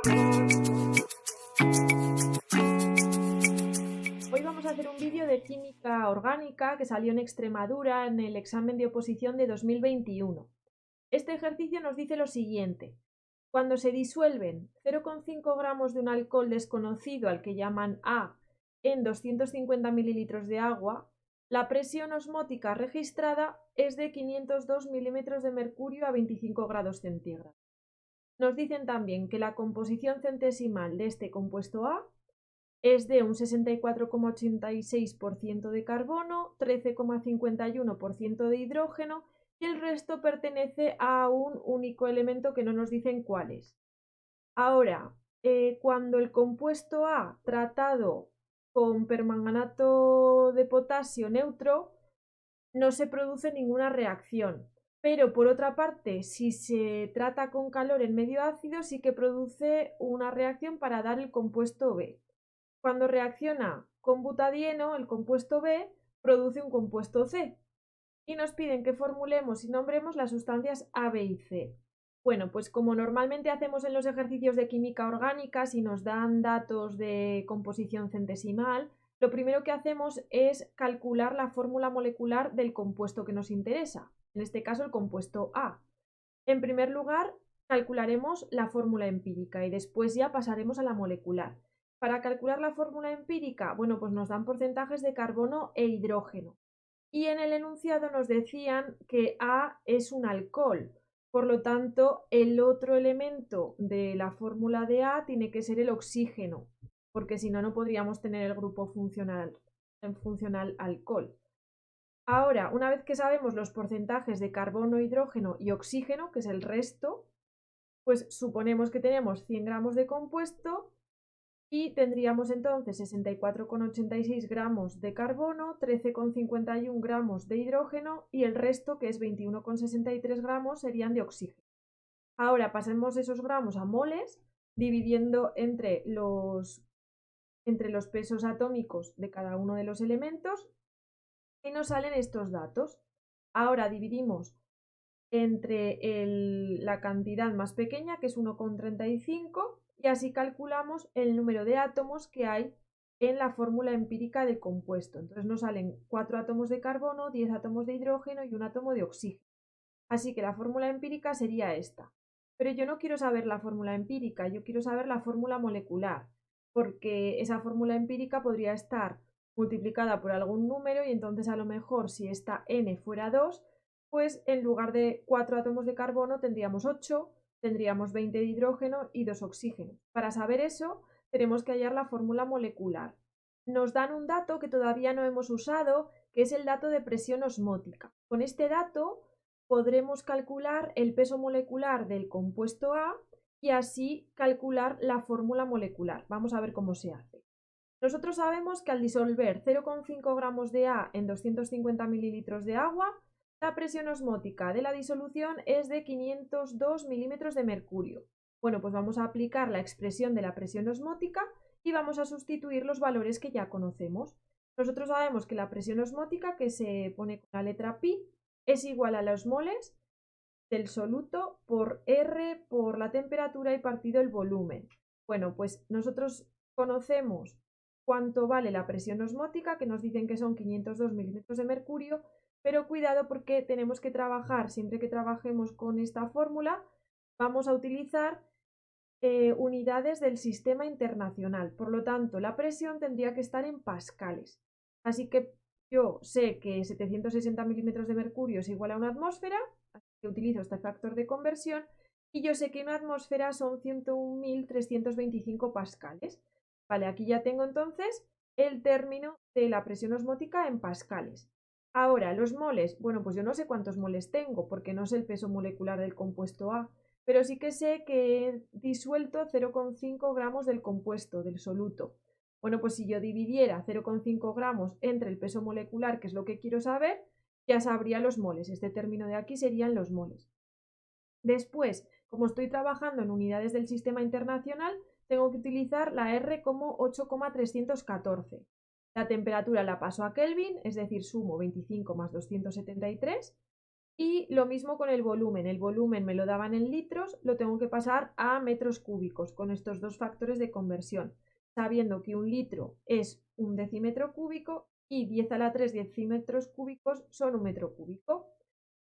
Hoy vamos a hacer un vídeo de química orgánica que salió en Extremadura en el examen de oposición de 2021. Este ejercicio nos dice lo siguiente: cuando se disuelven 0,5 gramos de un alcohol desconocido al que llaman A en 250 mililitros de agua, la presión osmótica registrada es de 502 milímetros de mercurio a 25 grados centígrados. Nos dicen también que la composición centesimal de este compuesto A es de un 64,86% de carbono, 13,51% de hidrógeno y el resto pertenece a un único elemento que no nos dicen cuál es. Ahora, cuando el compuesto A tratado con permanganato de potasio neutro no se produce ninguna reacción. Pero por otra parte, si se trata con calor en medio ácido, sí que produce una reacción para dar el compuesto B. Cuando reacciona con butadieno, el compuesto B produce un compuesto C. Y nos piden que formulemos y nombremos las sustancias A, B y C. Bueno, pues como normalmente hacemos en los ejercicios de química orgánica, si nos dan datos de composición centesimal, lo primero que hacemos es calcular la fórmula molecular del compuesto que nos interesa, en este caso el compuesto A. En primer lugar, calcularemos la fórmula empírica y después ya pasaremos a la molecular. Para calcular la fórmula empírica, bueno, pues nos dan porcentajes de carbono e hidrógeno. Y en el enunciado nos decían que A es un alcohol. Por lo tanto, el otro elemento de la fórmula de A tiene que ser el oxígeno, porque si no, no podríamos tener el grupo funcional alcohol. Ahora, una vez que sabemos los porcentajes de carbono, hidrógeno y oxígeno, que es el resto, pues suponemos que tenemos 100 gramos de compuesto y tendríamos entonces 64,86 gramos de carbono, 13,51 gramos de hidrógeno y el resto, que es 21,63 gramos, serían de oxígeno. Ahora pasemos esos gramos a moles, dividiendo entre los pesos atómicos de cada uno de los elementos y nos salen estos datos. Ahora dividimos entre la cantidad más pequeña, que es 1,35, y así calculamos el número de átomos que hay en la fórmula empírica del compuesto. Entonces nos salen 4 átomos de carbono, 10 átomos de hidrógeno y un átomo de oxígeno. Así que la fórmula empírica sería esta. Pero yo no quiero saber la fórmula empírica, yo quiero saber la fórmula molecular, porque esa fórmula empírica podría estar multiplicada por algún número y entonces a lo mejor si esta n fuera 2, pues en lugar de 4 átomos de carbono tendríamos 8, tendríamos 20 de hidrógeno y 2 oxígenos. Para saber eso tenemos que hallar la fórmula molecular. Nos dan un dato que todavía no hemos usado, que es el dato de presión osmótica. Con este dato podremos calcular el peso molecular del compuesto A y así calcular la fórmula molecular. Vamos a ver cómo se hace. Nosotros sabemos que al disolver 0,5 gramos de A en 250 mililitros de agua, la presión osmótica de la disolución es de 502 milímetros de mercurio. Bueno, pues vamos a aplicar la expresión de la presión osmótica y vamos a sustituir los valores que ya conocemos. Nosotros sabemos que la presión osmótica, que se pone con la letra pi, es igual a los moles del soluto por R por la temperatura y partido el volumen. Bueno, pues nosotros conocemos cuánto vale la presión osmótica, que nos dicen que son 502 milímetros de mercurio, pero cuidado porque tenemos que trabajar, siempre que trabajemos con esta fórmula, vamos a utilizar unidades del sistema internacional. Por lo tanto, la presión tendría que estar en pascales. Así que yo sé que 760 milímetros de mercurio es igual a una atmósfera, así que utilizo este factor de conversión, y yo sé que una atmósfera son 101.325 pascales. Vale, aquí ya tengo entonces el término de la presión osmótica en pascales. Ahora, los moles, bueno, pues yo no sé cuántos moles tengo, porque no sé el peso molecular del compuesto A, pero sí que sé que he disuelto 0,5 gramos del compuesto, del soluto. Bueno, pues si yo dividiera 0,5 gramos entre el peso molecular, que es lo que quiero saber, ya sabría los moles. Este término de aquí serían los moles. Después, como estoy trabajando en unidades del sistema internacional, tengo que utilizar la R como 8,314. La temperatura la paso a Kelvin, es decir, sumo 25 más 273. Y lo mismo con el volumen me lo daban en litros, lo tengo que pasar a metros cúbicos con estos dos factores de conversión, sabiendo que un litro es un decímetro cúbico y 10 a la 3 decímetros cúbicos son un metro cúbico.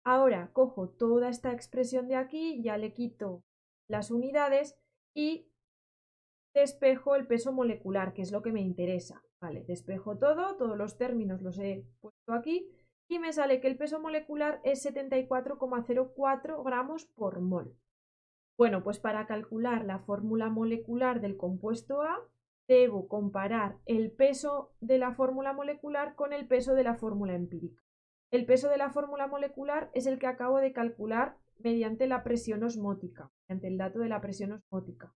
Ahora cojo toda esta expresión de aquí, ya le quito las unidades y despejo el peso molecular, que es lo que me interesa. Vale, despejo todo, todos los términos los he puesto aquí y me sale que el peso molecular es 74,04 gramos por mol. Bueno, pues para calcular la fórmula molecular del compuesto A, debo comparar el peso de la fórmula molecular con el peso de la fórmula empírica. El peso de la fórmula molecular es el que acabo de calcular mediante la presión osmótica, mediante el dato de la presión osmótica.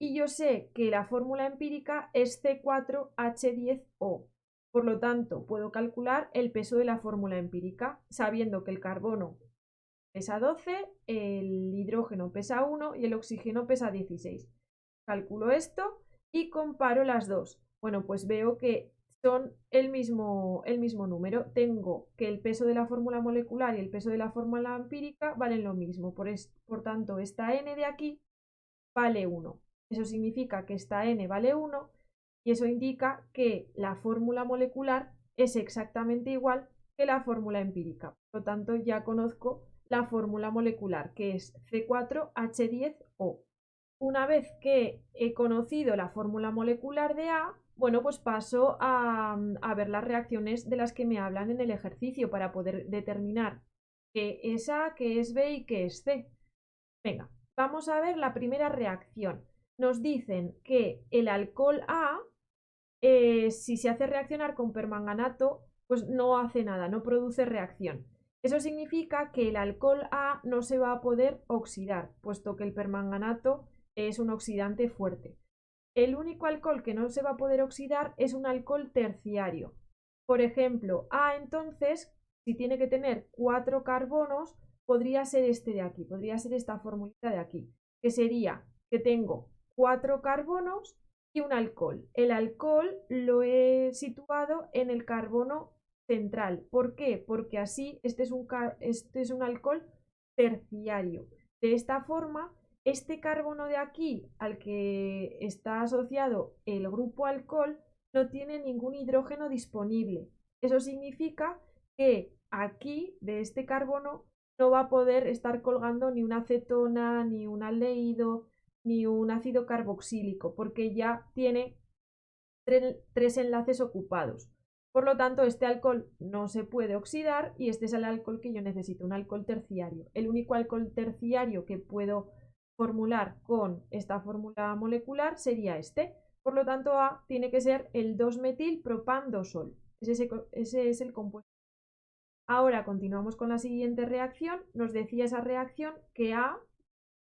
Y yo sé que la fórmula empírica es C4H10O. Por lo tanto, puedo calcular el peso de la fórmula empírica, sabiendo que el carbono pesa 12, el hidrógeno pesa 1 y el oxígeno pesa 16. Calculo esto y comparo las dos. Bueno, pues veo que son el mismo número. Tengo que el peso de la fórmula molecular y el peso de la fórmula empírica valen lo mismo. Por tanto, esta n de aquí vale 1. Eso significa que esta n vale 1 y eso indica que la fórmula molecular es exactamente igual que la fórmula empírica. Por lo tanto, ya conozco la fórmula molecular, que es C4H10O. Una vez que he conocido la fórmula molecular de A, bueno, pues paso a ver las reacciones de las que me hablan en el ejercicio para poder determinar qué es A, qué es B y qué es C. Venga, vamos a ver la primera reacción. Nos dicen que el alcohol A, si se hace reaccionar con permanganato, pues no hace nada, no produce reacción. Eso significa que el alcohol A no se va a poder oxidar, puesto que el permanganato es un oxidante fuerte. El único alcohol que no se va a poder oxidar es un alcohol terciario. Por ejemplo, A entonces, si tiene que tener 4 carbonos, podría ser este de aquí, podría ser esta formulita de aquí, que sería que tengo 4 carbonos y un alcohol. El alcohol lo he situado en el carbono central. ¿Por qué? Porque así este es un alcohol terciario. De esta forma, este carbono de aquí al que está asociado el grupo alcohol no tiene ningún hidrógeno disponible. Eso significa que aquí de este carbono no va a poder estar colgando ni una acetona, ni un aldehído, ni un ácido carboxílico, porque ya tiene tres enlaces ocupados. Por lo tanto, este alcohol no se puede oxidar y este es el alcohol que yo necesito, un alcohol terciario. El único alcohol terciario que puedo formular con esta fórmula molecular sería este. Por lo tanto, A tiene que ser el 2-metilpropandosol. Ese es el compuesto. Ahora continuamos con la siguiente reacción. Nos decía esa reacción que A,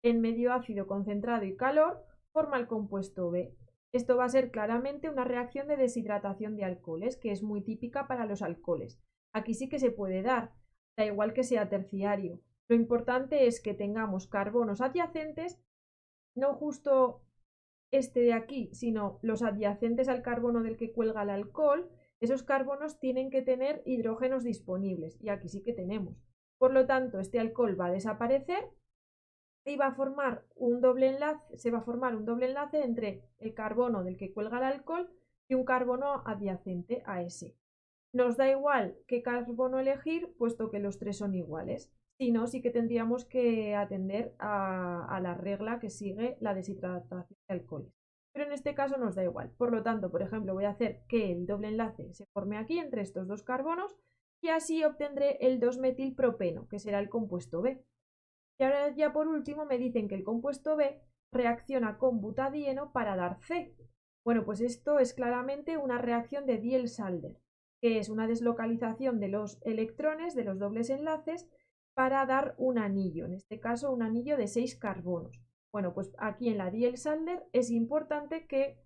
en medio ácido concentrado y calor, forma el compuesto B. Esto va a ser claramente una reacción de deshidratación de alcoholes, que es muy típica para los alcoholes. Aquí sí que se puede dar, da igual que sea terciario. Lo importante es que tengamos carbonos adyacentes, no justo este de aquí, sino los adyacentes al carbono del que cuelga el alcohol. Esos carbonos tienen que tener hidrógenos disponibles y aquí sí que tenemos. Por lo tanto, este alcohol va a desaparecer y va a formar un doble enlace, se va a formar un doble enlace entre el carbono del que cuelga el alcohol y un carbono adyacente a ese. Nos da igual qué carbono elegir, puesto que los tres son iguales. Si no, sí que tendríamos que atender a la regla que sigue la deshidratación de alcoholes. Pero en este caso nos da igual. Por lo tanto, por ejemplo, voy a hacer que el doble enlace se forme aquí entre estos dos carbonos y así obtendré el 2-metilpropeno, que será el compuesto B. Y ahora ya por último me dicen que el compuesto B reacciona con butadieno para dar C. Bueno, pues esto es claramente una reacción de Diels-Alder, que es una deslocalización de los electrones, de los dobles enlaces, para dar un anillo, en este caso un anillo de 6 carbonos. Bueno, pues aquí en la Diels-Alder es importante que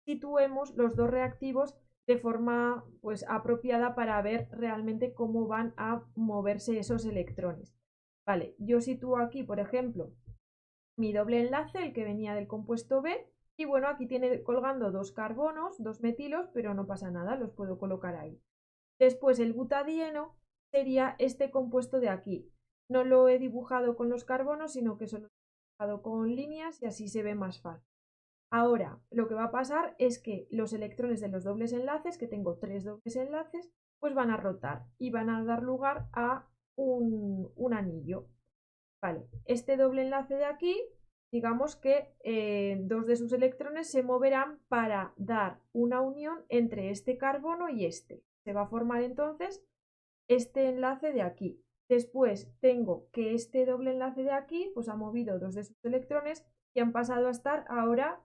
situemos los dos reactivos de forma pues apropiada para ver realmente cómo van a moverse esos electrones. Vale, yo sitúo aquí, por ejemplo, mi doble enlace, el que venía del compuesto B, y bueno, aquí tiene colgando dos carbonos, dos metilos, pero no pasa nada, los puedo colocar ahí. Después el butadieno sería este compuesto de aquí. No lo he dibujado con los carbonos, sino que solo lo he dibujado con líneas y así se ve más fácil. Ahora, lo que va a pasar es que los electrones de los dobles enlaces, que tengo 3 dobles enlaces, pues van a rotar y van a dar lugar a un anillo. Vale, este doble enlace de aquí, digamos que 2 de sus electrones se moverán para dar una unión entre este carbono y este. Se va a formar entonces este enlace de aquí. Después tengo que este doble enlace de aquí pues ha movido 2 de sus electrones y han pasado a estar ahora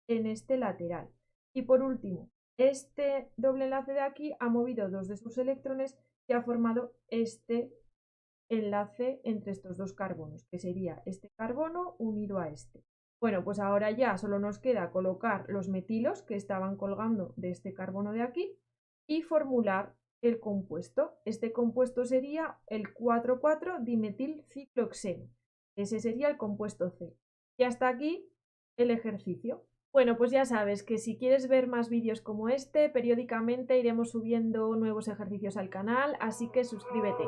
en este lateral. Y por último, este doble enlace de aquí ha movido 2 de sus electrones y ha formado este enlace entre estos dos carbonos, que sería este carbono unido a este. Bueno, pues ahora ya solo nos queda colocar los metilos que estaban colgando de este carbono de aquí y formular el compuesto. Este compuesto sería el 4,4-dimetilciclohexeno. Ese sería el compuesto C. Y hasta aquí el ejercicio. Bueno, pues ya sabes que si quieres ver más vídeos como este, periódicamente iremos subiendo nuevos ejercicios al canal, así que suscríbete.